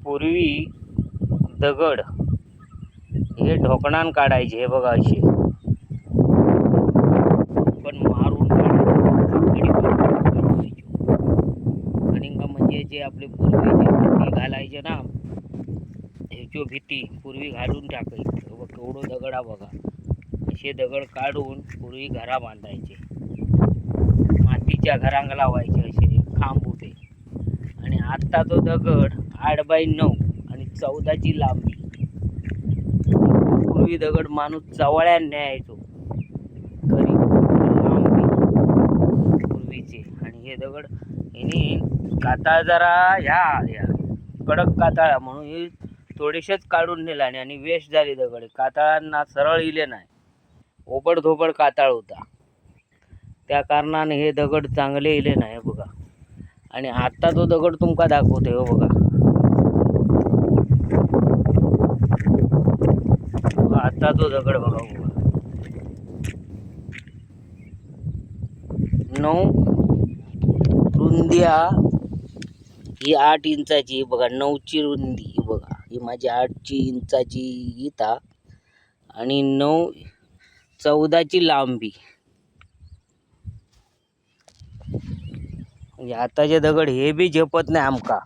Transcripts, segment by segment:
पूर्वी दगड हे ढोकणान काढायचे. हे बघा असे पण मारून कणिंगा म्हणजे जे आपले पूर्वी भीती घालायचे ना, ह्याची भीती पूर्वी घालून टाकायची. केवढं दगड हा बघा. असे दगड काढून पूर्वी घरा बांधायचे, मातीच्या घरांना लावायचे असे खांब उभे. आणि आता तो दगड 8x9 आणि 14ची लांबी. पूर्वी दगड माणूस चवळ्यान न्यायचो घरी, लांबी पूर्वीचे. आणि हे दगड यांनी काताळ जरा ह्या कडक काताळा म्हणून हे थोडेसेच काढून नेला आणि वेस्ट झाली दगड. काताळांना सरळ इले नाही, ओबडधोबड काताळ होता. त्या कारणाने हे दगड चांगले इले नाही बघा. आणि आता तो दगड तुमका दाखवतोय हो बघा. आता तो दगड बघा. 9 रुंदी ही 8 इंचाची बघा. 9ची रुंदी बघा. ही माझी 8 इंचाची इता आणि 14ची लांबी. म्हणजे आताचे दगड हे बी झेपत नाही आमका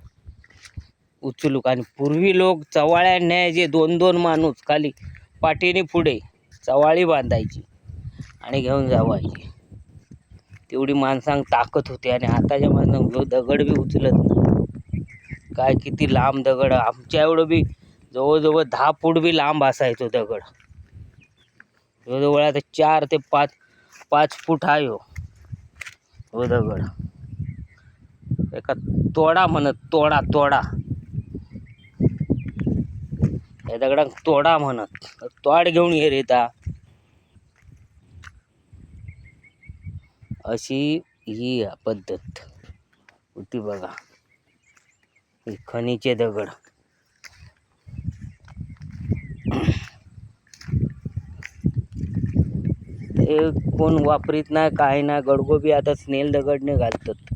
उचलूक. आणि पूर्वी लोक चवाळ्या न्यायचे, 2-2 माणूस खाली पाठीने पुढे चवाळी बांधायची आणि घेऊन जावायची. तेवढी माणसांक ताकद होती. आणि आताच्या माणसांक दगड बी उचलत नाही. काय किती लांब दगड. आमच्या एवढं बी जवळजवळ 10 फूट बी लांब असायचो दगड. जवळजवळ आता 4 ते 5 फूट आहे हो दगड. एका तोडा म्हणत, तोडा या दगडाक तोडा म्हणत. तोड घेऊन ये रे ता. अशी ही पद्धत होती बघा. ही खणीचे दगड. ते कोण वापरीत नाही, काय नाही. गडगोबी आता स्नेल दगडने घालतात.